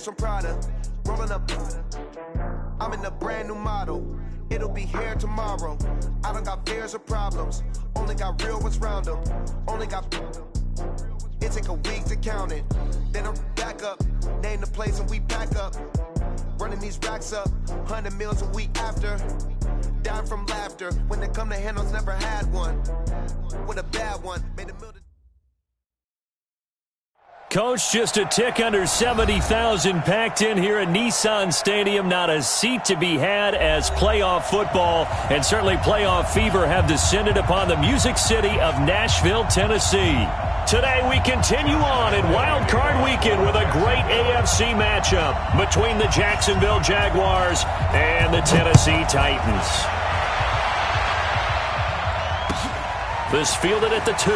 From Prada, rolling up. I'm in a brand new model. It'll be here tomorrow. I don't got fears or problems. Only got real ones round them. Only got. It take a week to count it. Then I'm back up. Name the place and we pack up. Running these racks up. 100 meals a week after. Dying from laughter. When it come to handles, never had one. With a bad one. Made a meal. Coach, just a tick under 70,000 packed in here at Nissan Stadium. Not a seat to be had as playoff football and certainly playoff fever have descended upon the Music City of Nashville, Tennessee. Today we continue on in Wild Card Weekend with a great AFC matchup between the Jacksonville Jaguars and the Tennessee Titans. This fielded at the 2.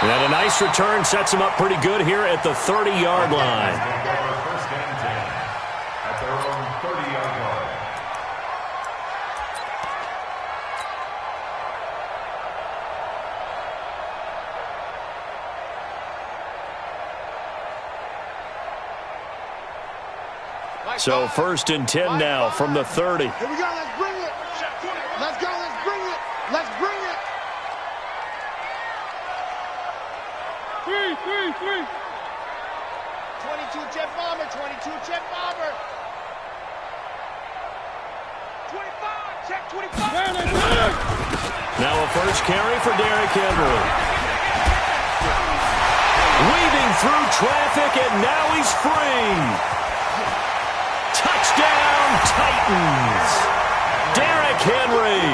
And a nice return sets him up pretty good here at the 30-yard line. First and 10 at their own 30-yard line. So first and 10 now from the 30. Here we go. Let's bring it. Let's go. Let's bring it. Let's bring it. 3. 22 jet bomber. 22 jet bomber. 25. Check 25. Now a first carry for Derrick Henry. Weaving through traffic, and now he's free. Touchdown, Titans. Derrick Henry,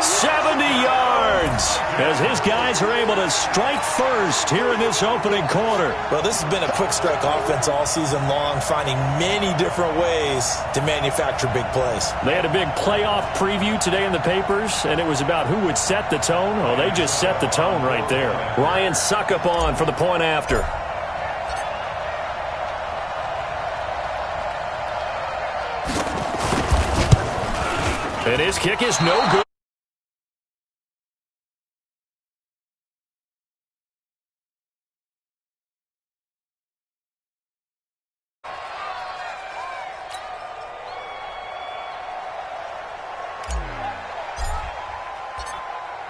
70 yards, as his guys are able to strike first here in this opening quarter. Well, this has been a quick strike offense all season long, finding many different ways to manufacture big plays. They had a big playoff preview today in the papers, and it was about who would set the tone. Oh, they just set the tone right there. Ryan Suckup on for the point after. And his kick is no good.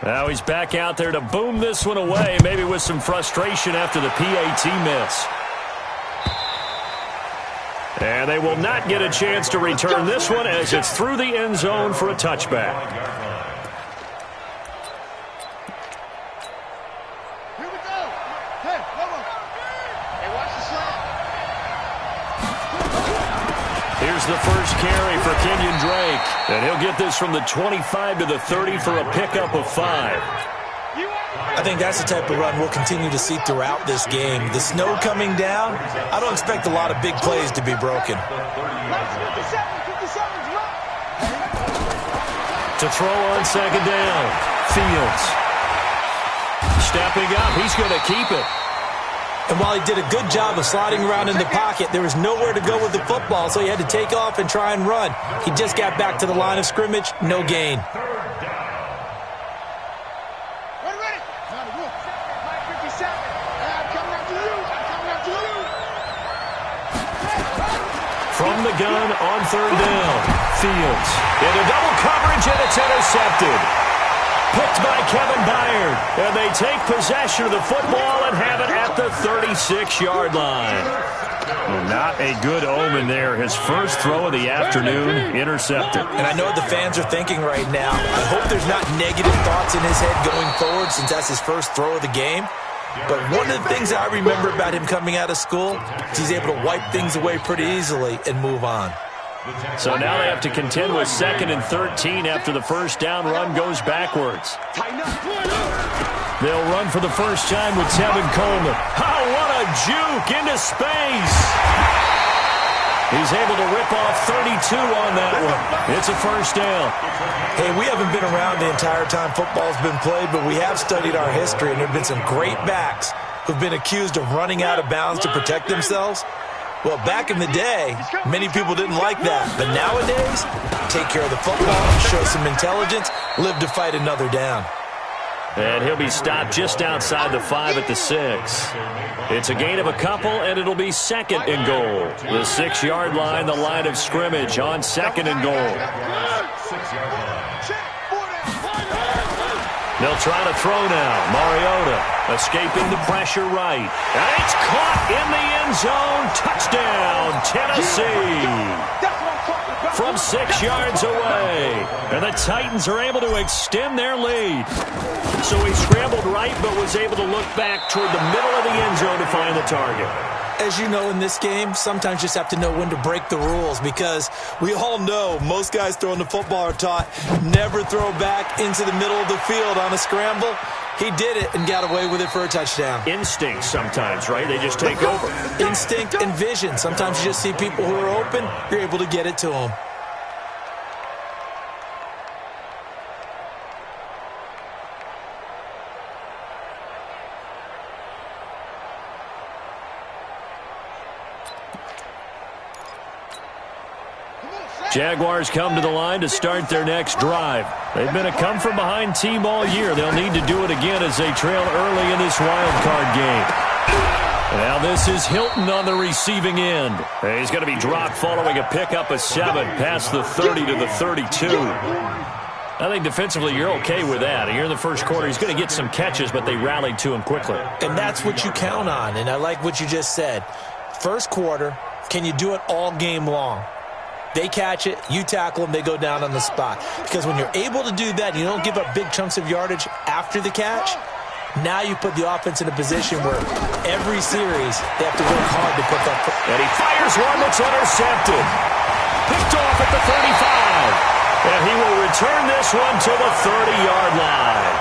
Now he's back out there to boom this one away, maybe with some frustration after the PAT miss. And they will not get a chance to return this one as it's through the end zone for a touchback. Here we go. Hey, come on. Hey, watch the slant. Here's the first carry for Kenyon Drake. And he'll get this from the 25 to the 30 for a pickup of 5. I think that's the type of run we'll continue to see throughout this game. The snow coming down, I don't expect a lot of big plays to be broken. To throw on second down, Fields. Stepping up, he's going to keep it. And while he did a good job of sliding around in the pocket, there was nowhere to go with the football, so he had to take off and try and run. He just got back to the line of scrimmage, no gain. From the gun on third down, Fields into double coverage, and it's intercepted. Picked by Kevin Byard. And they take possession of the football and have it at the 36-yard line. Well, not a good omen there. His first throw of the afternoon intercepted. And I know what the fans are thinking right now. I hope there's not negative thoughts in his head going forward since that's his first throw of the game. But one of the things I remember about him coming out of school is he's able to wipe things away pretty easily and move on. So now they have to contend with 2nd and 13 after the first down run goes backwards. They'll run for the first time with Tevin Coleman. Oh, what a juke into space. He's able to rip off 32 on that one. It's a first down. Hey, we haven't been around the entire time football's been played, but we have studied our history, and there have been some great backs who've been accused of running out of bounds to protect themselves. Well, back in the day, many people didn't like that. But nowadays, take care of the football, show some intelligence, live to fight another down. And he'll be stopped just outside the 5 at the 6. It's a gain of a couple, and it'll be 2nd and goal. The 6-yard line, the line of scrimmage on 2nd and goal. They'll try to throw now. Mariota escaping the pressure right. And it's caught in the end zone. Touchdown, Tennessee. From 6 yards away. And the Titans are able to extend their lead. So he scrambled right but was able to look back toward the middle of the end zone to find the target. As you know, in this game, sometimes you just have to know when to break the rules because we all know most guys throwing the football are taught never throw back into the middle of the field on a scramble. He did it and got away with it for a touchdown. Instinct sometimes, right? They just take over. Instinct and vision. Sometimes you just see people who are open, you're able to get it to them. Jaguars come to the line to start their next drive. They've been a come-from-behind team all year. They'll need to do it again as they trail early in this wild card game. Now this is Hilton on the receiving end. He's going to be dropped following a pickup of 7 past the 30 to the 32. I think defensively you're okay with that. Here in the first quarter, he's going to get some catches, but they rallied to him quickly. And that's what you count on, and I like what you just said. First quarter, can you do it all game long? They catch it, you tackle them, they go down on the spot. Because when you're able to do that, you don't give up big chunks of yardage after the catch, now you put the offense in a position where every series they have to work hard to put that. And he fires one that's intercepted. Picked off at the 35. And he will return this one to the 30-yard line.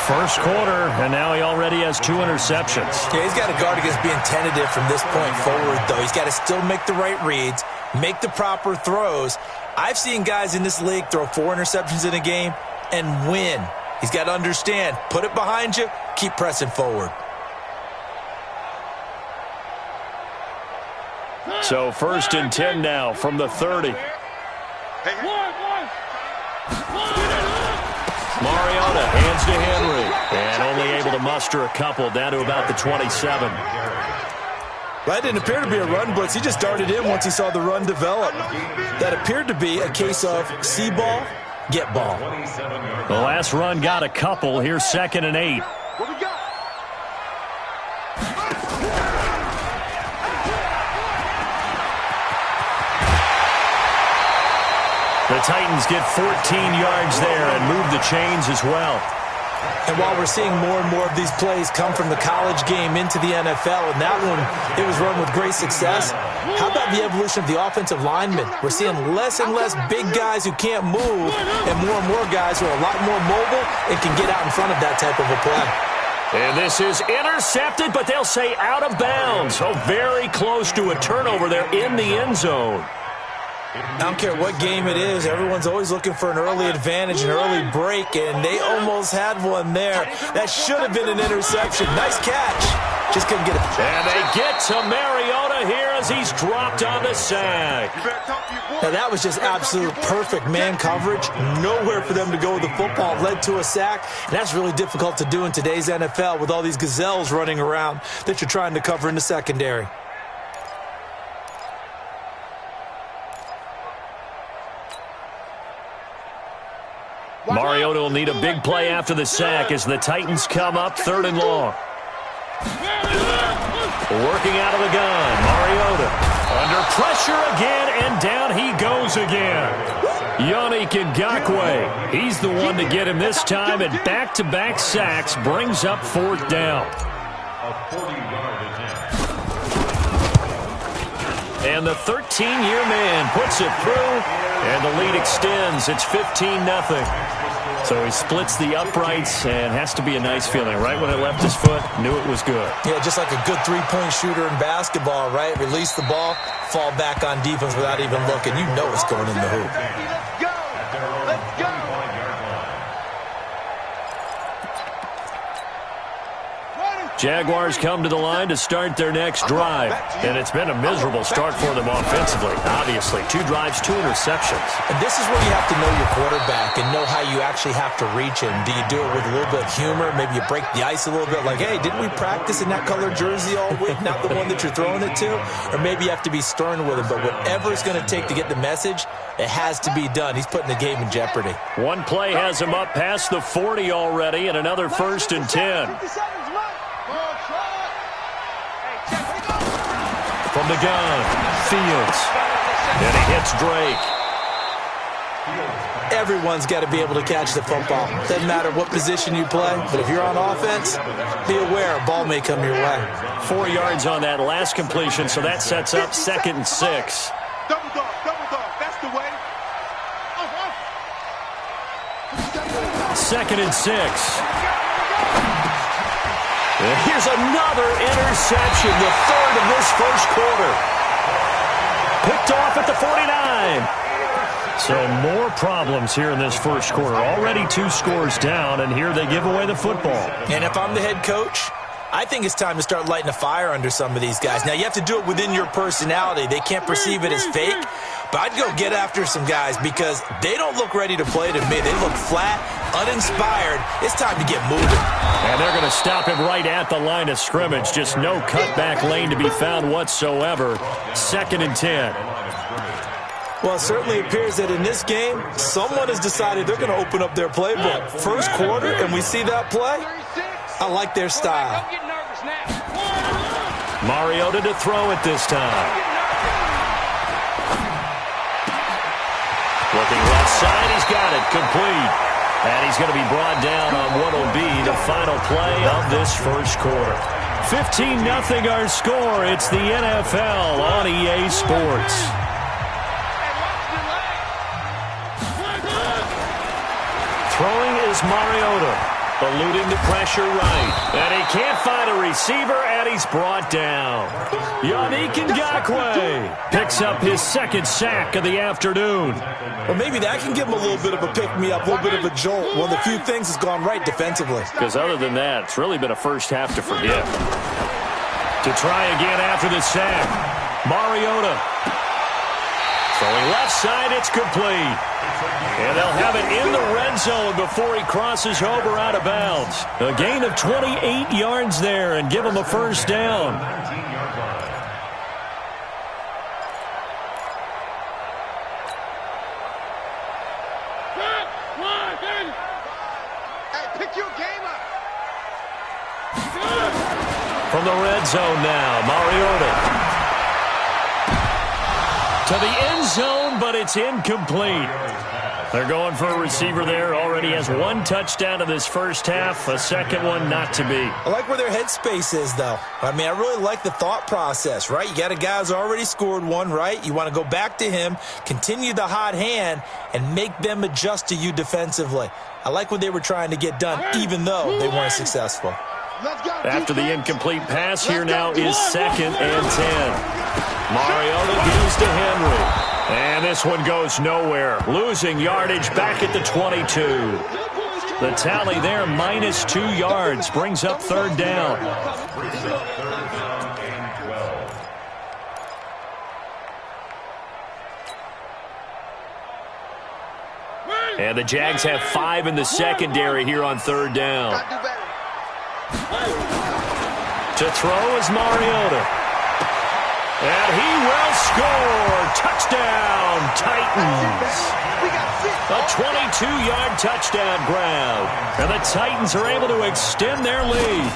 First quarter, and now he already has 2 interceptions. Yeah, he's got to guard against being tentative from this point forward, though. He's got to still make the right reads, make the proper throws. I've seen guys in this league throw 4 interceptions in a game and win. He's got to understand, put it behind you, keep pressing forward. So 1st and 10 now from the 30. Mariota hands to Henry, and only able to muster a couple down to about the 27. That didn't appear to be a run blitz. He just darted in once he saw the run develop. That appeared to be a case of see ball, get ball. The last run got a couple. Here's 2nd and 8. What we got? The Titans get 14 yards there and move the chains as well. And while we're seeing more and more of these plays come from the college game into the NFL, and that one, it was run with great success, how about the evolution of the offensive linemen? We're seeing less and less big guys who can't move and more guys who are a lot more mobile and can get out in front of that type of a play. And this is intercepted, but they'll say out of bounds. So very close to a turnover there in the end zone. I don't care what game it is. Everyone's always looking for an early advantage, an early break, and they almost had one there. That should have been an interception. Nice catch. Just couldn't get it. And they get to Mariota here as he's dropped on the sack. Now, that was just absolute perfect man coverage. Nowhere for them to go with the football. Led to a sack, and that's really difficult to do in today's NFL with all these gazelles running around that you're trying to cover in the secondary. Mariota will need a big play after the sack as the Titans come up 3rd and long. Working out of the gun, Mariota. Under pressure again, and down he goes again. XxStrokexX25's, he's the one to get him this time, and back-to-back sacks brings up 4th down. A 40-yard attempt. And the 13-year man puts it through, and the lead extends. It's 15-0. So he splits the uprights, and has to be a nice feeling. Right when it left his foot, knew it was good. Yeah, just like a good three-point shooter in basketball, right? Release the ball, fall back on defense without even looking. You know it's going in the hoop. Let's go! Let's go! Jaguars come to the line to start their next drive. And it's been a miserable start for them offensively. Obviously, 2 drives, 2 interceptions. And this is where you have to know your quarterback and know how you actually have to reach him. Do you do it with a little bit of humor? Maybe you break the ice a little bit, like, hey, didn't we practice in that color jersey all week, not the one that you're throwing it to? Or maybe you have to be stern with him. But whatever it's going to take to get the message, it has to be done. He's putting the game in jeopardy. One play has him up past the 40 already, and another 1st and 10. From the gun, Fields. And he hits Drake. Everyone's got to be able to catch the football. Doesn't matter what position you play, but if you're on offense, be aware a ball may come your way. 4 yards on that last completion, so that sets up 2nd and 6. Double dog, that's the way. 2nd and 6. And here's another interception, the 3rd of this first quarter. Picked off at the 49. So more problems here in this first quarter. Already 2 scores down, and here they give away the football. And if I'm the head coach, I think it's time to start lighting a fire under some of these guys. Now, you have to do it within your personality. They can't perceive it as fake. But I'd go get after some guys because they don't look ready to play to me. They look flat, uninspired. It's time to get moving. And they're going to stop him right at the line of scrimmage. Just no cutback lane to be found whatsoever. 2nd and 10. Well, it certainly appears that in this game, someone has decided they're going to open up their playbook. First quarter, and we see that play. I like their style. Mariota to throw it this time. Looking left side, he's got it, complete. And he's going to be brought down on what will be the final play of this first quarter. 15-0 our score. It's the NFL on EA Sports. Throwing is Mariota, eluding the pressure right. And he can't find a receiver, and he's brought down. XxStrokexX25's picks up his 2nd sack of the afternoon. Well, maybe that can give him a little bit of a pick-me-up, a little bit of a jolt. One of the few things has gone right defensively. Because other than that, it's really been a first half to forget. To try again after the sack, Mariota. Throwing left side, it's complete. And they'll have it in the red zone before he crosses over out of bounds. A gain of 28 yards there and give him a first down. Pick your game up. From the red zone now, Mariota. To the end zone, but it's incomplete. They're going for a receiver there. Already has 1 touchdown in this first half. A second one not to be. I like where their headspace is, though. I mean, I really like the thought process, right? You got a guy who's already scored 1, right? You want to go back to him, continue the hot hand, and make them adjust to you defensively. I like what they were trying to get done, even though they weren't successful. After the incomplete pass, here now is 2nd and 10. Mariota gives to Henry. And this one goes nowhere. Losing yardage back at the 22. The tally there, -2 yards. Brings up 3rd down. And the Jags have 5 in the secondary here on 3rd down. To throw is Mariota. And he will score. Touchdown, Titans. A 22-yard touchdown grab. And the Titans are able to extend their lead.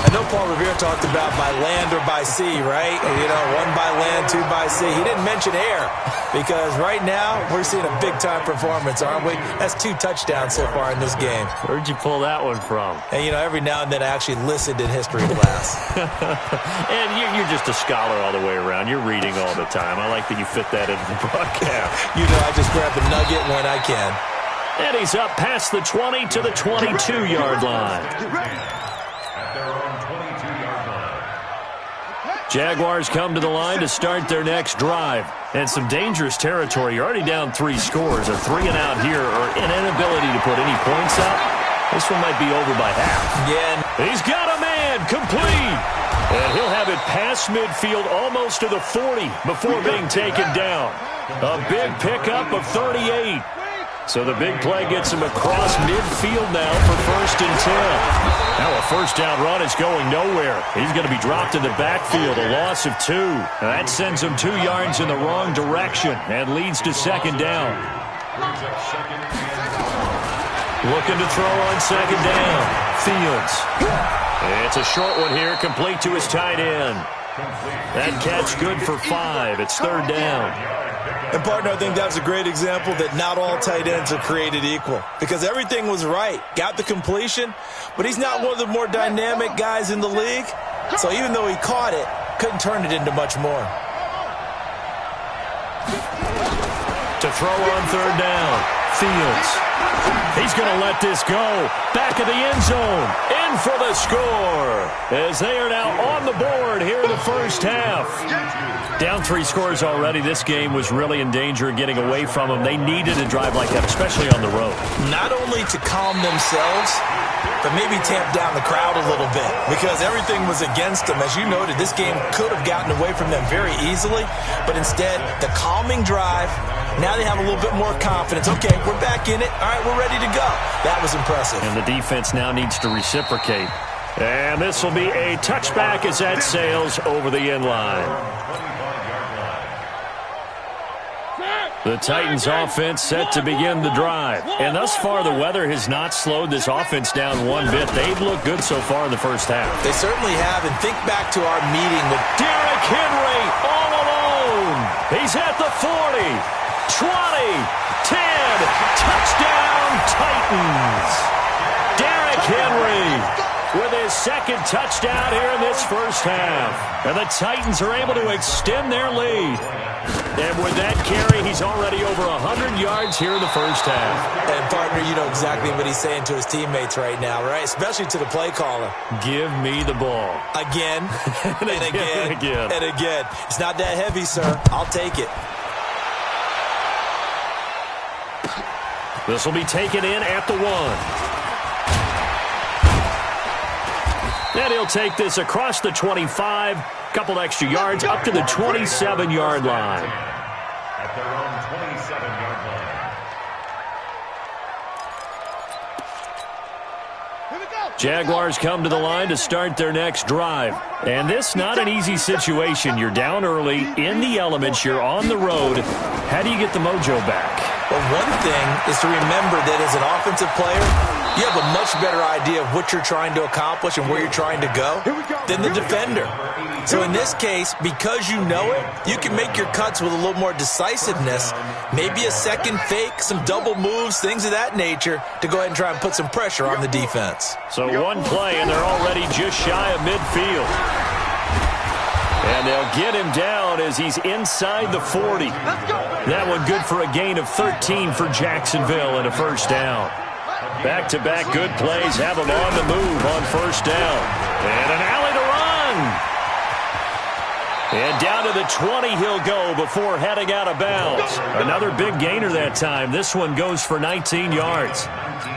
I know Paul Revere talked about by land or by sea, right? You know, one by land, two by sea. He didn't mention air because right now we're seeing a big-time performance, aren't we? That's 2 touchdowns so far in this game. Where'd you pull that one from? And, you know, every now and then I actually listened in history class. And you're just a scholar all the way around. You're reading all the time. I like that you fit that into the broadcast. You know, I just grab a nugget when I can. And he's up past the 20 to the 22-yard line. Jaguars come to the line to start their next drive. And some dangerous territory. You're already down 3 scores. A 3-and-out here or an inability to put any points up. This one might be over by half. Yeah. He's got a man complete. And he'll have it past midfield almost to the 40 before being taken down. A big pickup of 38. So the big play gets him across midfield now for 1st and 10. Now a first down run is going nowhere. He's going to be dropped in the backfield, a loss of 2. That sends him 2 yards in the wrong direction and leads to 2nd down. Looking to throw on 2nd down. Fields. It's a short one here, complete to his tight end. That catch good for 5. It's 3rd down. And, partner, I think that was a great example that not all tight ends are created equal because everything was right. Got the completion, but he's not one of the more dynamic guys in the league. So even though he caught it, couldn't turn it into much more. To throw on 3rd down, Fields. He's going to let this go. Back of the end zone. In for the score. As they are now on the board here in the first half. Down 3 scores already. This game was really in danger of getting away from them. They needed a drive like that, especially on the road. Not only to calm themselves, but maybe tamp down the crowd a little bit because everything was against them. As you noted, this game could have gotten away from them very easily, but instead, the calming drive, now they have a little bit more confidence. Okay, we're back in it. All right, we're ready to go. That was impressive. And the defense now needs to reciprocate. And this will be a touchback as that sails over the end line. The Titans offense set to begin the drive. And thus far, the weather has not slowed this offense down one bit. They've looked good so far in the first half. They certainly have. And think back to our meeting with Derrick Henry all alone. He's at the 40, 20, 10. Touchdown, Titans. Derrick Henry with his 2nd touchdown here in this first half. And the Titans are able to extend their lead. And with that carry, he's already over 100 yards here in the first half. And, partner, you know exactly what he's saying to his teammates right now, right? Especially to the play caller. Give me the ball. Again, and again, and again. It's not that heavy, sir. I'll take it. This will be taken in at the 1. And he'll take this across the 25, couple extra yards, up to the 27-yard line. At their own 27-yard line. Jaguars come to the line to start their next drive. And this not an easy situation. You're down early, in the elements, you're on the road. How do you get the mojo back? Well, one thing is to remember that as an offensive player, you have a much better idea of what you're trying to accomplish and where you're trying to go than the defender. So in this case, because you know it, you can make your cuts with a little more decisiveness, maybe a second fake, some double moves, things of that nature, to go ahead and try and put some pressure on the defense. So one play, and they're already just shy of midfield. And they'll get him down as he's inside the 40. That one good for a gain of 13 for Jacksonville and a first down. Back-to-back good plays have him on the move on first down. And an alley to run. And down to the 20 he'll go before heading out of bounds. Another big gainer that time. This one goes for 19 yards.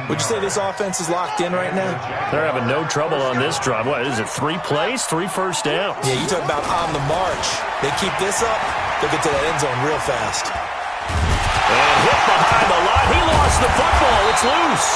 Would you say this offense is locked in right now? They're having no trouble on this drive. What is it, 3 plays, 3 first downs? Yeah, you talk about on the march. They keep this up, they'll get to that end zone real fast. And hit behind the line. He lost the football. It's loose.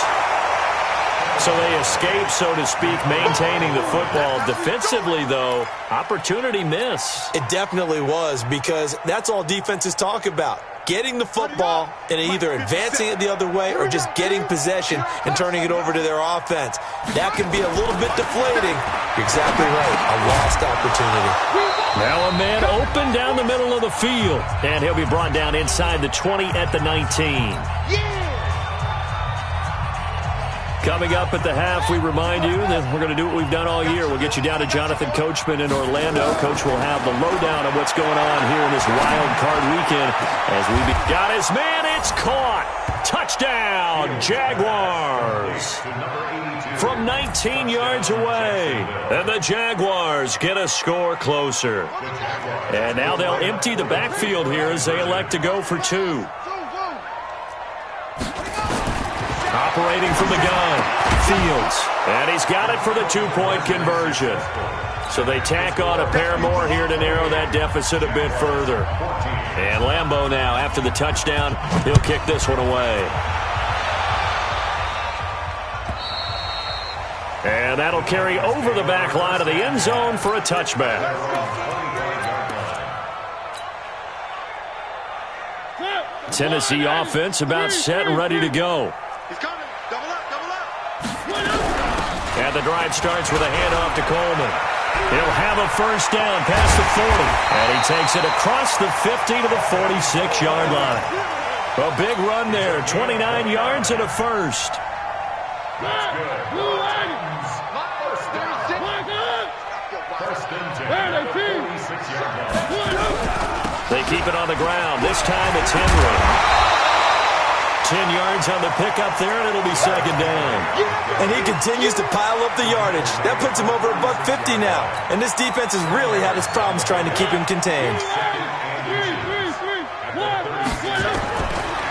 So they escape, so to speak, maintaining the football. Defensively, though, opportunity miss. It definitely was, because that's all defenses talk about. Getting the football and either advancing it the other way or just getting possession and turning it over to their offense. That can be a little bit deflating. You're exactly right. A lost opportunity. Now a man open down the middle of the field. And he'll be brought down inside the 20 at the 19. Coming up at the half, we remind you that we're going to do what we've done all year. We'll get you down to Jonathan Coachman in Orlando. Coach will have the lowdown of what's going on here in this wild card weekend. As we got his man, it's caught. Touchdown, Jaguars. From 19 yards away. And the Jaguars get a score closer. And now they'll empty the backfield here as they elect to go for two. Operating from the gun, Fields, and he's got it for the two-point conversion. So they tack on a pair more here to narrow that deficit a bit further. And Lambeau now, after the touchdown, he'll kick this one away. And that'll carry over the back line of the end zone for a touchback. Tennessee offense about set and ready to go. He's coming. Double up, double up. And the drive starts with a handoff to Coleman. He'll have a first down past the 40. And he takes it across the 50 to the 46-yard line. A big run there, 29 yards and a first. That's good. First and 10. 46-yard line. They keep it on the ground. This time it's Henry. 10 yards on the pickup there, and it'll be second down. And he continues to pile up the yardage. That puts him over $150 now. And this defense has really had its problems trying to keep him contained.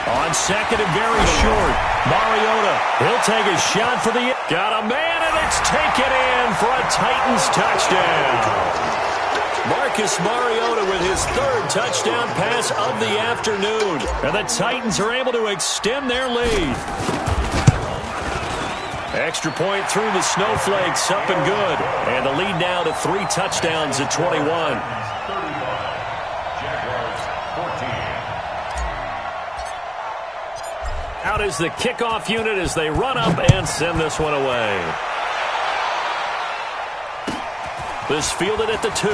On second and very short, Mariota, he'll take a shot for the... Got a man, and it's taken in for a Titans touchdown. Marcus Mariota with his third touchdown pass of the afternoon. And the Titans are able to extend their lead. Extra point through the snowflakes, up and good. And the lead now to 3 touchdowns at 21. 35. Jaguars 14. Out is the kickoff unit as they run up and send this one away. This fielded at the 2.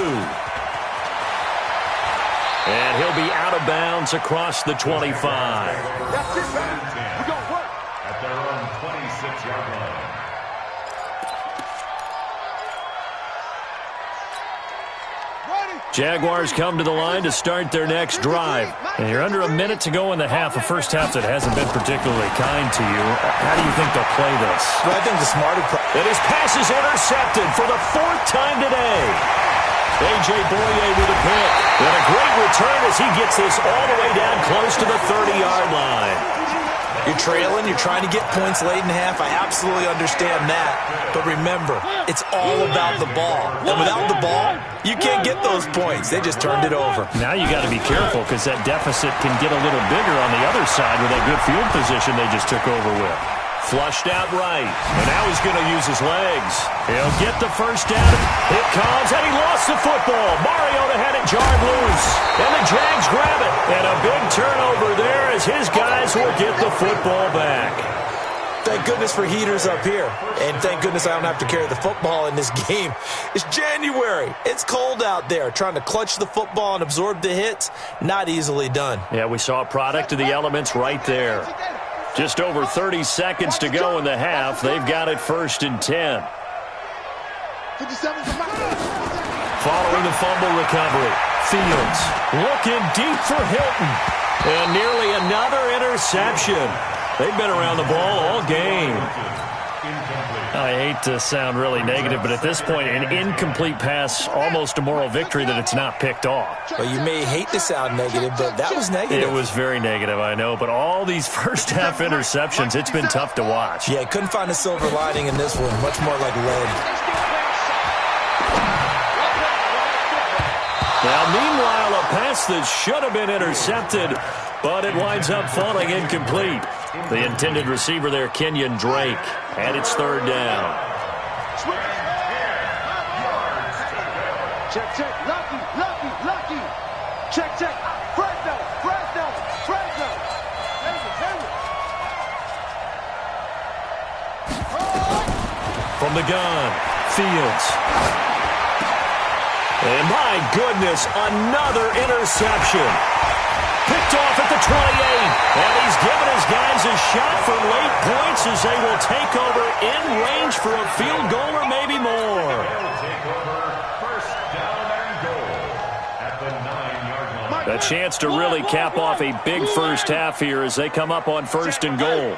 And he'll be out of bounds across the 25. That's it, man. We're going to work. At their own 26-yard line. Jaguars come to the line to start their next drive. And you're under a minute to go in the half, a first half that hasn't been particularly kind to you. How do you think they'll play this? Well, I think the smarter play. And his pass is intercepted for the 4th time today. A.J. Boye with a pick. And a great return as he gets this all the way down close to the 30-yard line. You're trailing, you're trying to get points late in half. I absolutely understand that. But remember, it's all about the ball. And without the ball, you can't get those points. They just turned it over. Now you got to be careful because that deficit can get a little bigger on the other side with that good field position they just took over with. Flushed out right. And now he's going to use his legs. He'll get the first down. It comes, and he lost the football. Mariota had it jarred loose. And the Jags grab it. And a big turnover there as his guys will get the football back. Thank goodness for heaters up here. And thank goodness I don't have to carry the football in this game. It's January. It's cold out there. Trying to clutch the football and absorb the hits, not easily done. Yeah, we saw a product of the elements right there. Just over 30 seconds to go in the half. They've got it 1st and 10. Following the fumble recovery, Fields looking deep for Hilton. And nearly another interception. They've been around the ball all game. I hate to sound really negative, but at this point, an incomplete pass, almost a moral victory that it's not picked off. Well, you may hate to sound negative, but that was negative. It was very negative, I know, but all these first-half interceptions, it's been tough to watch. Yeah, couldn't find a silver lining in this one. Much more like lead. Now, meanwhile, a pass that should have been intercepted, but it winds up falling incomplete. The intended receiver there, Kenyon Drake. And it's third down. Check, check. Lucky. Check, check. Fresno. From the gun, Fields. And my goodness, another interception. Picked off at the 28. And he's given his guys a shot for late points as they will take over in range for a field goal or maybe more. A chance to really cap off a big first half here as they come up on first and goal.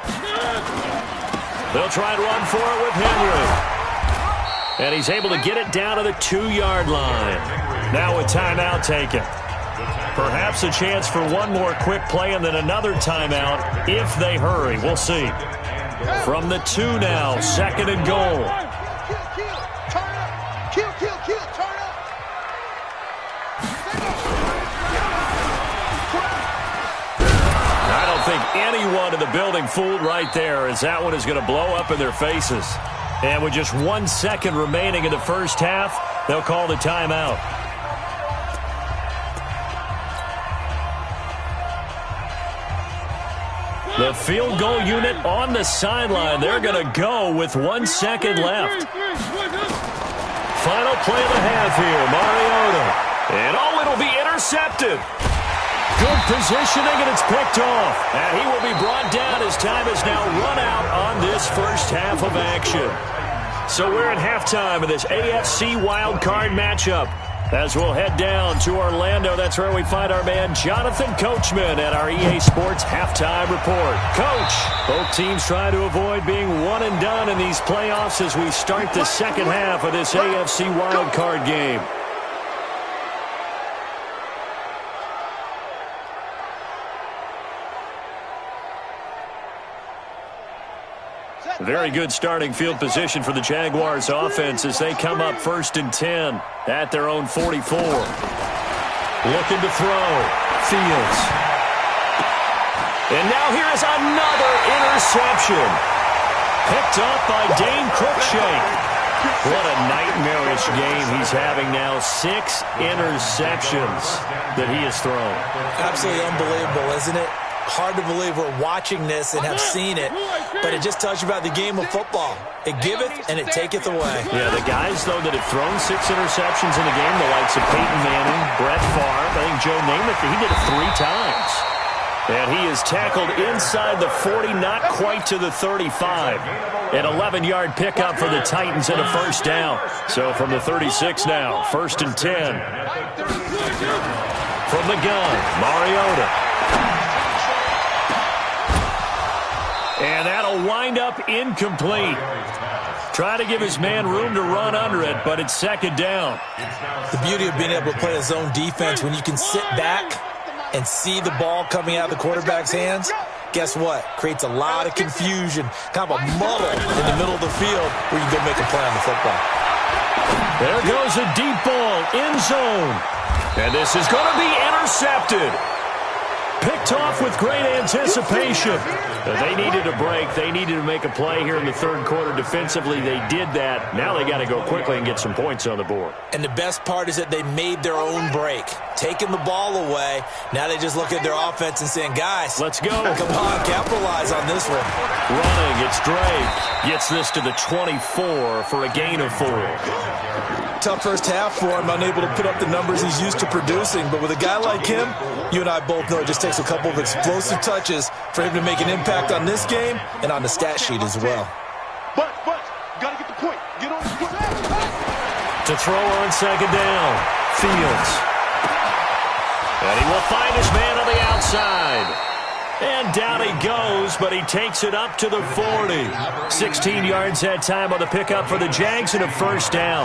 They'll try and run for it with Henry. And he's able to get it down to the 2-yard line. Now with timeout taken. Perhaps a chance for one more quick play and then another timeout if they hurry. We'll see. From the 2 now, second and goal. I don't think anyone in the building fooled right there, as that one is going to blow up in their faces. And with just 1 second remaining in the first half, they'll call the timeout. The field goal unit on the sideline. They're going to go with 1 second left. Final play of the half here, Mariota. And it'll be intercepted. Good positioning, and it's picked off. And he will be brought down as time has now run out on this first half of action. So we're at halftime of this AFC wildcard matchup. As we'll head down to Orlando, that's where we find our man Jonathan Coachman at our EA Sports Halftime Report. Coach, both teams try to avoid being one and done in these playoffs as we start the second half of this AFC wildcard game. Very good starting field position for the Jaguars offense as they come up first and 10 at their own 44. Looking to throw. Fields. And now here is another interception. Picked up by Dane Cruikshank. What a nightmarish game he's having now. 6 interceptions that he has thrown. Absolutely unbelievable, isn't it? Hard to believe we're watching this and have seen it, but it just tells you about the game of football. It giveth and it taketh away. Yeah, the guys, though, that have thrown 6 interceptions in a game, the likes of Peyton Manning, Brett Favre, I think Joe Namath, he did it 3 times. And he is tackled inside the 40, not quite to the 35. An 11-yard pickup for the Titans and a first down. So from the 36 now, first and 10. From the gun, Mariota. And that'll wind up incomplete. Try to give his man room to run under it, but it's second down. The beauty of being able to play a zone defense when you can sit back and see the ball coming out of the quarterback's hands, guess what? Creates a lot of confusion, kind of a muddle in the middle of the field where you can go make a play on the football. There goes a deep ball, end zone. And this is going to be intercepted. Picked off with great anticipation. They needed a break. They needed to make a play here in the third quarter defensively. They did that. Now they got to go quickly and get some points on the board. And the best part is that they made their own break. Taking the ball away. Now they just look at their offense and saying, guys, let's go. Come on, capitalize on this one. Running, it's Drake. Gets this to the 24 for a gain of 4. Tough first half for him, unable to put up the numbers he's used to producing. But with a guy like him, you and I both know it just takes a couple of explosive touches for him to make an impact on this game and on the stat sheet as well. But, gotta get the point. Get on the point. To throw on second down, Fields. And he will find his man on the outside. And down he goes, but he takes it up to the 40. 16 yards that time on the pickup for the Jags and a first down.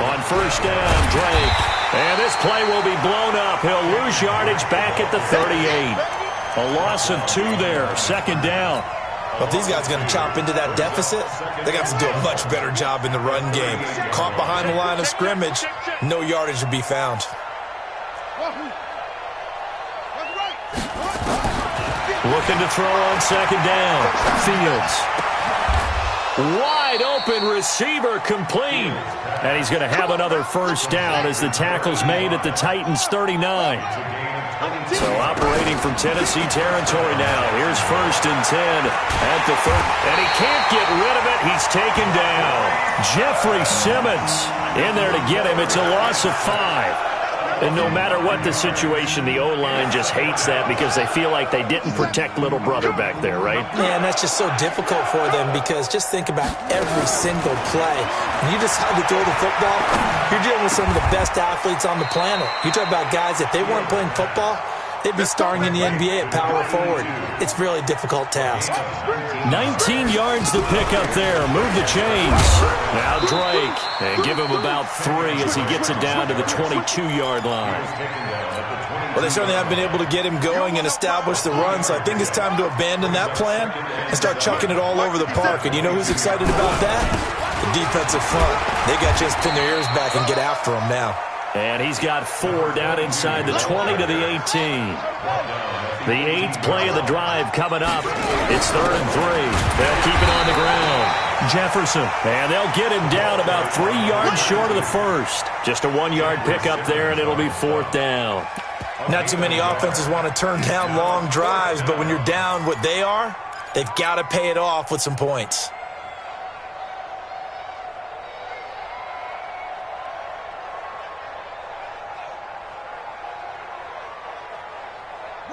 On first down, Drake. And this play will be blown up. He'll lose yardage back at the 38. A loss of 2 there, second down. But if these guys are going to chop into that deficit, they got to do a much better job in the run game. Caught behind the line of scrimmage, no yardage to be found. Looking to throw on second down. Fields. Wide open receiver complete. And he's going to have another first down as the tackle's made at the Titans' 39. So operating from Tennessee territory now. Here's 1st and 10 at the 30. And he can't get rid of it. He's taken down. Jeffrey Simmons in there to get him. It's a loss of 5. And no matter what the situation, the O-line just hates that because they feel like they didn't protect little brother back there, right? Yeah, and that's just so difficult for them because just think about every single play. When you decide to throw the football, you're dealing with some of the best athletes on the planet. You talk about guys, if they weren't playing football, they'd be starring in the NBA at power forward. It's a really difficult task. 19 yards to pick up there. Move the chains. Now Drake. And give him about 3 as he gets it down to the 22-yard line. Well, they certainly have been able to get him going and establish the run, so I think it's time to abandon that plan and start chucking it all over the park. And you know who's excited about that? The defensive front. They got just pin their ears back and get after him now. And he's got 4 down inside the 20 to the 18. The 8th play of the drive coming up. It's 3rd and 3. They'll keep it on the ground. Jefferson. And they'll get him down about 3 yards short of the first. Just a 1-yard pickup there, and it'll be 4th down. Not too many offenses want to turn down long drives, but when you're down what they are, they've got to pay it off with some points.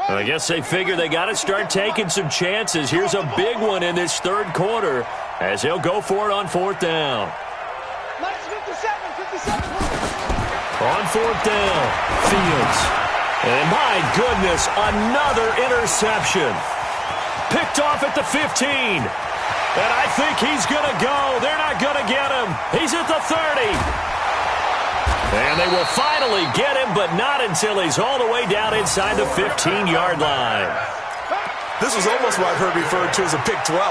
I guess they figure they got to start taking some chances. Here's a big one in this 3rd quarter as he'll go for it on 4th down. On 4th down, Fields. And my goodness, another interception. Picked off at the 15. And I think he's going to go. They're not going to get him. He's at the 30. And they will finally get him, but not until he's all the way down inside the 15-yard line. This was almost what I've heard referred to as a pick 12.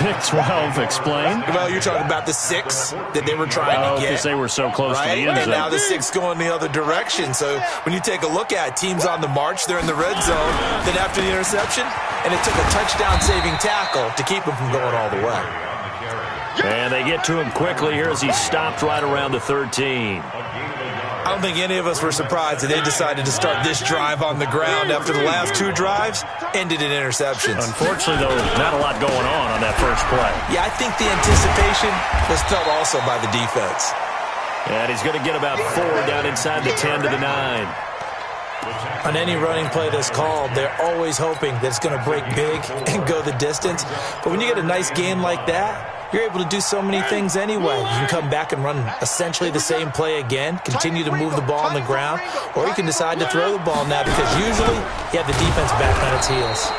Pick 12, explain? Well, you're talking about the 6 that they were trying to get. Because they were so close to the end zone. And now the 6 going the other direction. So when you take a look at teams on the march, they're in the red zone. Then after the interception, and it took a touchdown-saving tackle to keep him from going all the way. And they get to him quickly here as he stopped right around the 13. I don't think any of us were surprised that they decided to start this drive on the ground after the last 2 drives ended in interceptions. Unfortunately, though, not a lot going on that first play. Yeah, I think the anticipation was felt also by the defense. And he's going to get about 4 down inside the 10 to the 9. On any running play that's called, they're always hoping that it's going to break big and go the distance. But when you get a nice game like that, you're able to do so many things anyway. You can come back and run essentially the same play again, continue to move the ball on the ground, or you can decide to throw the ball now because usually you have the defense back on its heels.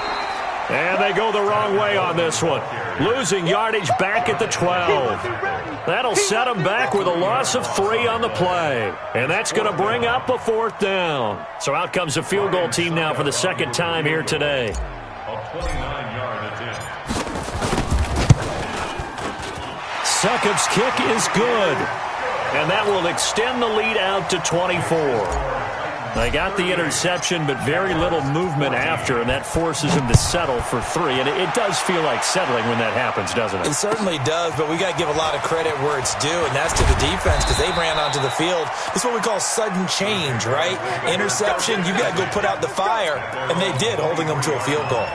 And they go the wrong way on this one. Losing yardage back at the 12. That'll set them back with a loss of 3 on the play. And that's going to bring up a 4th down. So out comes the field goal team now for the 2nd time here today. A 29-yard attempt. Succop's kick is good. And that will extend the lead out to 24. They got the interception, but very little movement after, and that forces him to settle for 3. And it does feel like settling when that happens, doesn't it? It certainly does, but we got to give a lot of credit where it's due, and that's to the defense because they ran onto the field. It's what we call sudden change, right? Interception, you got to go put out the fire, and they did, holding them to a field goal.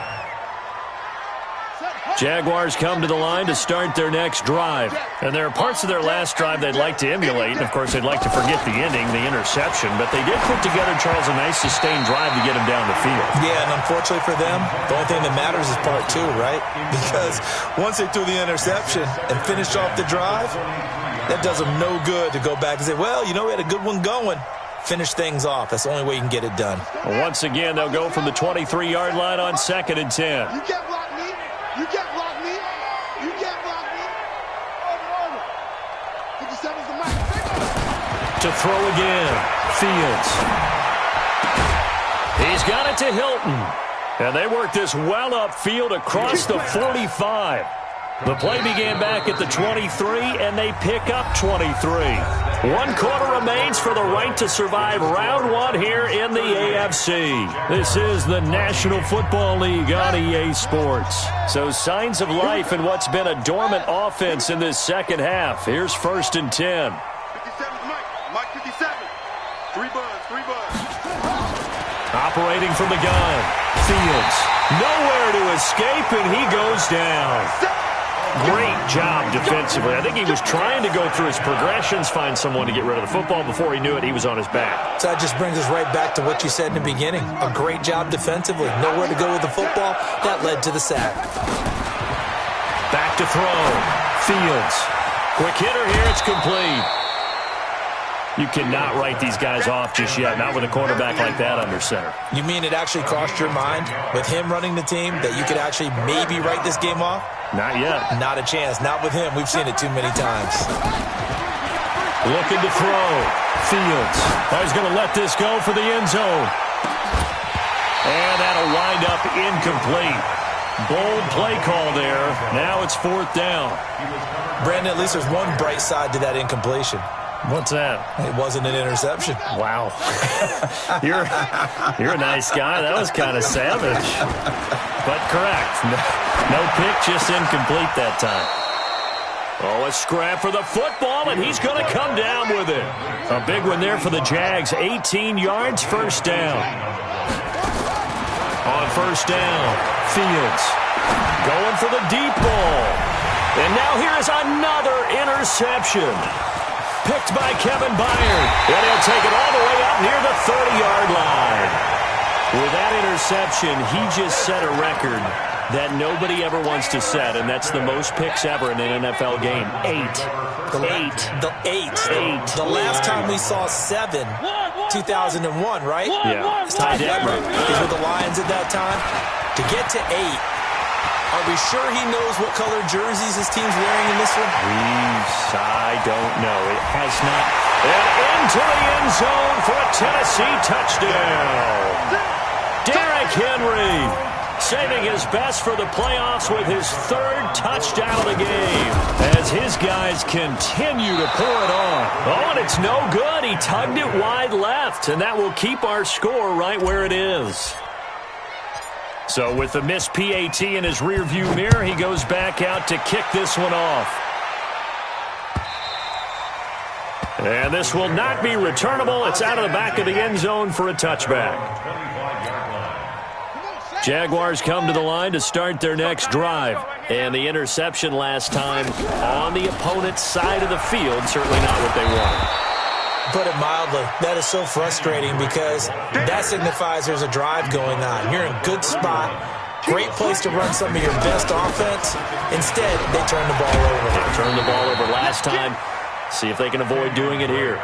Jaguars come to the line to start their next drive. And there are parts of their last drive they'd like to emulate. And, of course, they'd like to forget the ending, the interception. But they did put together, Charles, a nice sustained drive to get him down the field. Yeah, and unfortunately for them, the only thing that matters is part 2, right? Because once they threw the interception and finished off the drive, that does them no good to go back and say, well, you know, we had a good one going. Finish things off. That's the only way you can get it done. Once again, they'll go from the 23-yard line on 2nd and 10. You can't block me. You can't block me. You can't block me. Over. 57's the mark. To throw again. Fields. He's got it to Hilton. And they work this well upfield across the 45. The play began back at the 23, and they pick up 23. 1 quarter remains for the right to survive round 1 here in the AFC. This is the National Football League on EA Sports. So signs of life in what's been a dormant offense in this second half. Here's 1st and 10. 57's Mike 57. 3 buns. Operating from the gun. Fields. Nowhere to escape, and he goes down. Great job defensively. I think he was trying to go through his progressions, find someone to get rid of the football. Before he knew it, he was on his back. So that just brings us right back to what you said in the beginning. A great job defensively. Nowhere to go with the football. That led to the sack. Back to throw. Fields. Quick hitter here. It's complete. You cannot write these guys off just yet, not with a quarterback like that under center. You mean it actually crossed your mind with him running the team that you could actually maybe write this game off? Not yet. Not a chance. Not with him. We've seen it too many times. Looking to throw. Fields. Oh, he's going to let this go for the end zone. And that'll wind up incomplete. Bold play call there. Now it's 4th down. Brandon, at least there's one bright side to that incompletion. What's that? It wasn't an interception. Wow. You're a nice guy. That was kind of savage. But correct. No pick, just incomplete that time. Oh, a scrap for the football, and he's going to come down with it. A big one there for the Jags. 18 yards, 1st down. On 1st down, Fields going for the deep ball. And now here is another interception. Picked by Kevin Byard. And he'll take it all the way up near the 30-yard line. With that interception, he just set a record that nobody ever wants to set, and that's the most picks ever in an NFL game. 8. The last time we saw 7, 2001, right? Yeah. It's Ty Detmer. These were the Lions at that time. To get to 8, are we sure he knows what color jerseys his team's wearing in this one? I don't know. It has not. And into the end zone for a Tennessee touchdown. Derrick Henry saving his best for the playoffs with his 3rd touchdown of the game as his guys continue to pour it on. Oh, and it's no good. He tugged it wide left, and that will keep our score right where it is. So with the missed PAT in his rearview mirror, he goes back out to kick this one off. And this will not be returnable. It's out of the back of the end zone for a touchback. Jaguars come to the line to start their next drive. And the interception last time on the opponent's side of the field, certainly not what they wanted. Put it mildly, that is so frustrating because that signifies there's a drive going on. You're in a good spot, great place to run some of your best offense. Instead, they turn the ball over. They turned the ball over last time. See if they can avoid doing it here.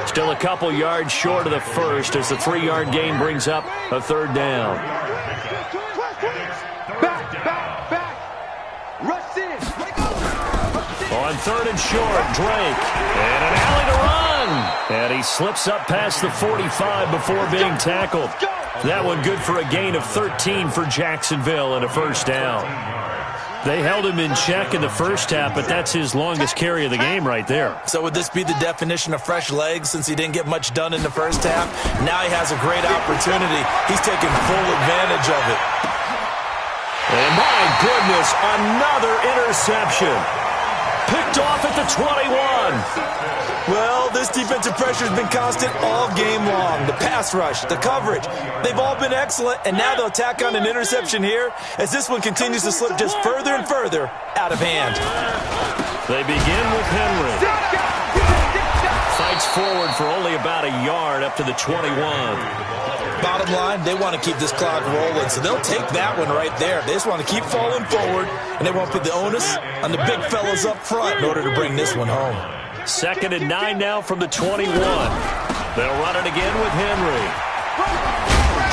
Still a couple yards short of the first as the 3-yard gain brings up a 3rd down. Back. Rush in. On 3rd and short, Drake. And an alley to run. And he slips up past the 45 before being tackled. That one good for a gain of 13 for Jacksonville and a 1st down. They held him in check in the first half, but that's his longest carry of the game right there. So would this be the definition of fresh legs since he didn't get much done in the first half? Now he has a great opportunity. He's taking full advantage of it. And my goodness, another interception. Picked off at the 21. Well, this defensive pressure has been constant all game long. The pass rush, the coverage, they've all been excellent, and now they'll tack on an interception here as this one continues to slip just further and further out of hand. They begin with Henry. Fights forward for only about a yard up to the 21. Bottom line, they want to keep this clock rolling, so they'll take that one right there. They just want to keep falling forward, and they won't put the onus on the big fellas up front in order to bring this one home. 2nd and 9 now from the 21. They'll run it again with Henry.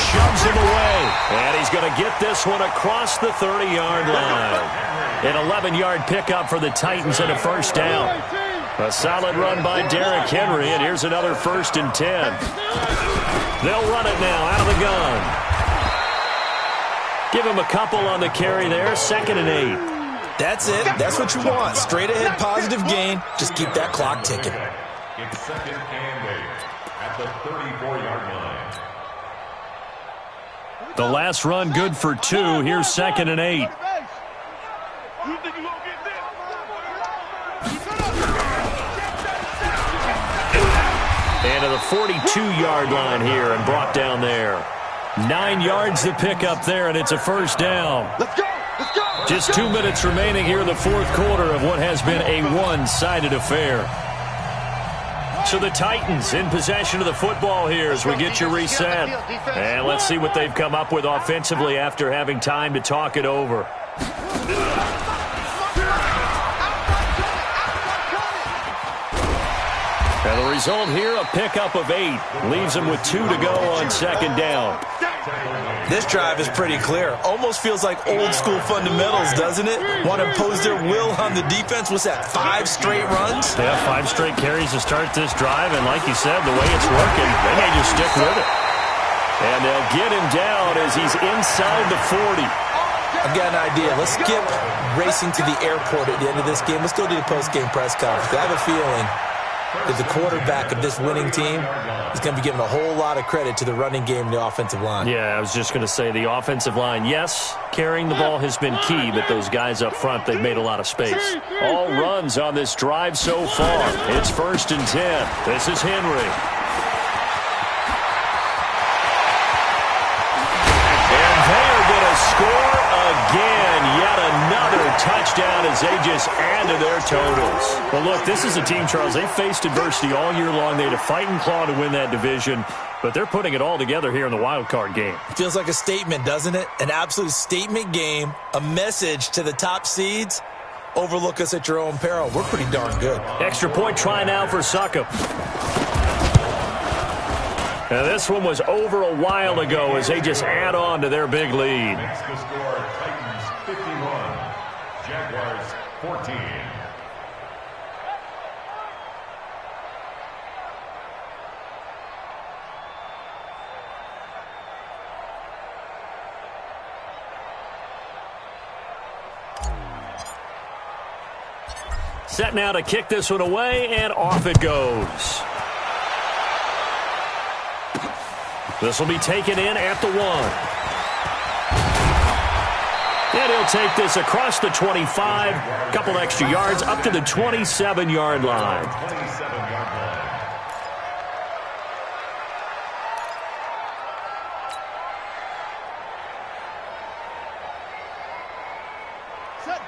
Shoves him away. And he's going to get this one across the 30-yard line. An 11-yard pickup for the Titans and a 1st down. A solid run by Derrick Henry, and here's another 1st and 10. They'll run it now out of the gun. Give him a couple on the carry there. 2nd and 8. That's it. That's what you want. Straight ahead, positive gain. Just keep that clock ticking. It's 2nd and 8 at the 34-yard line. The last run good for 2. Here's 2nd and 8. And to the 42-yard line here and brought down there. 9 yards to pick up there, and it's a first down. Let's go! Let's go! Just 2 minutes remaining here in the fourth quarter of what has been a one-sided affair. So the Titans in possession of the football here as we get you reset. And let's see what they've come up with offensively after having time to talk it over. And the result here, a pickup of 8. Leaves them with 2 to go on 2nd down. This drive is pretty clear. Almost feels like old school fundamentals, doesn't it? Want to impose their will on the defense. What's that, 5 straight runs? Yeah, 5 straight carries to start this drive. And like you said, the way it's working, they may just stick with it. And they'll get him down as he's inside the 40. I've got an idea. Let's skip racing to the airport at the end of this game. Let's go to the post-game press conference. I have a feeling that the quarterback of this winning team is going to be giving a whole lot of credit to the running game and the offensive line. Yeah, I was just going to say the offensive line, yes, carrying the ball has been key, but those guys up front, they've made a lot of space. All runs on this drive so far. It's 1st and 10. This is Henry. And they are going to score again. Yet another touchdown as they just add to their totals. Well, look, this is a team, Charles, they faced adversity all year long. They had to fight and claw to win that division, but they're putting it all together here in the wild card game. Feels like a statement, doesn't it? An absolute statement game, a message to the top seeds. Overlook us at your own peril. We're pretty darn good. Extra point try now for Succop. Now this one was over a while ago as they just add on to their big lead. Makes the score Titans 51, Jaguars 14. Set now to kick this one away, and off it goes. This will be taken in at the 1. And he'll take this across the 25, a couple extra yards, up to the 27-yard line. 27-yard line.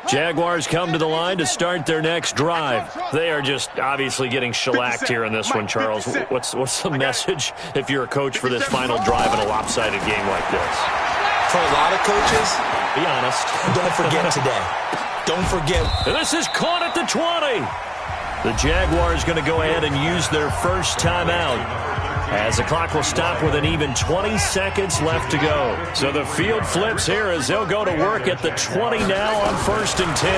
Jaguars come to the line to start their next drive. They are just obviously getting shellacked here in this one, Charles. What's the message if you're a coach for this final drive in a lopsided game like this? For a lot of coaches, be honest. Don't forget today. Don't forget. And this is caught at the 20. The Jaguars going to go ahead and use their first timeout, as the clock will stop with an even 20 seconds left to go. So the field flips here as they'll go to work at the 20 now on 1st and 10.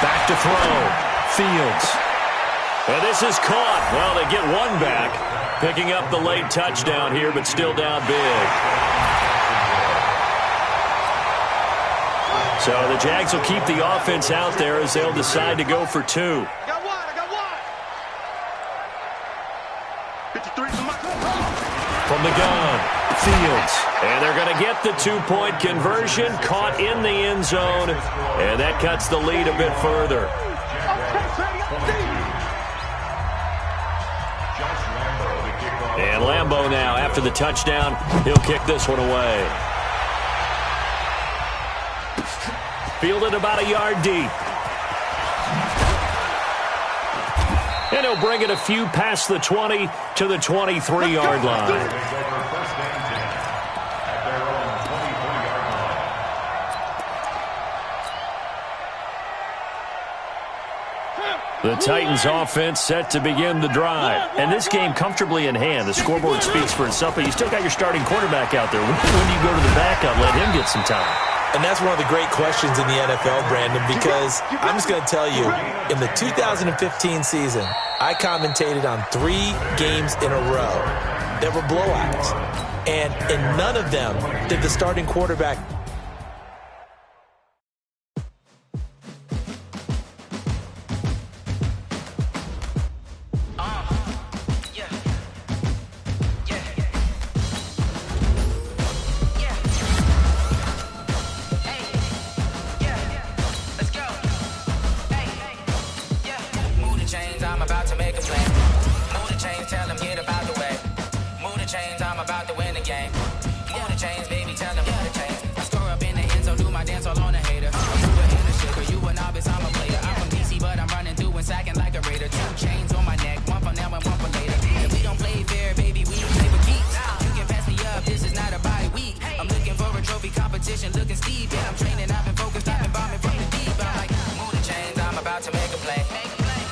Back to throw. Fields. And this is caught. Well, they get one back, picking up the late touchdown here, but still down big. So the Jags will keep the offense out there as they'll decide to go for 2. From the gun, Fields. And they're going to get the 2-point conversion, caught in the end zone, and that cuts the lead a bit further. And Lambo now, after the touchdown, he'll kick this one away. Fielded about a yard deep. And he'll bring it a few past the 20 to the 23-yard line. The Titans offense set to begin the drive. And this game comfortably in hand. The scoreboard speaks for itself, but you still got your starting quarterback out there. When do you go to the backup, let him get some time? And that's one of the great questions in the NFL, Brandon, because I'm just going to tell you, in the 2015 season, I commentated on 3 games in a row that were blowouts. And in none of them did the starting quarterback about to make a play.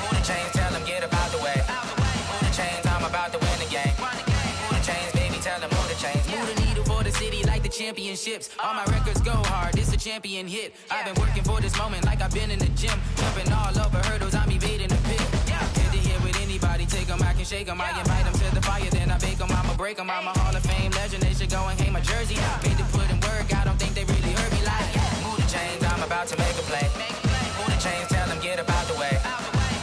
Move the chains, tell them get about the way. Move the chains, I'm about to win the game. Move the chains, baby, tell them move the chains. Move the needle for the city like the championships. All my records go hard, this a champion hit. I've been working for this moment like I've been in the gym. Jumping all over hurdles, I'm evading the pit. Hit the hit with anybody, take them, I can shake them. I invite them to the fire, then I bake them. I'ma break them, I'm a Hall of Fame legend. They should go and hang my jersey. Made to put in work, I don't think they really heard me like. Move the chains, I'm about to make a play. Move the chains, tell them get about the way.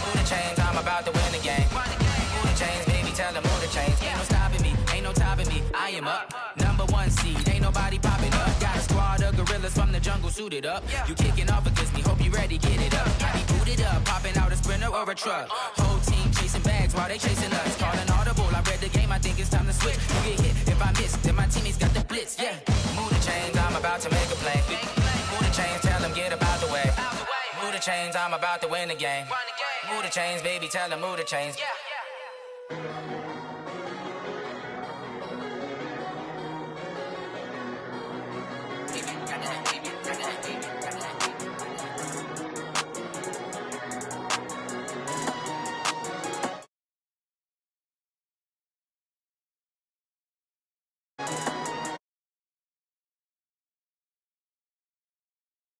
Move the chains, I'm about to win the game. Move the chains, baby, tell them move the chains. Ain't no stopping me, ain't no topping me. I am up, #1 seed, ain't nobody popping up. Got a squad of gorillas from the jungle suited up. You kicking off against me, hope you ready, get it up. I be booted up, popping out a Sprinter or a truck. Whole team chasing bags while they chasing us. Calling audible, I read the game, I think it's time to switch. You get hit, if I miss, then my teammates got the blitz, yeah. Move the chains, I'm about to make a play. Move the chains, tell them get about the way. Move the chains, I'm about to win the game. Move the chains, baby, tell them move the chains.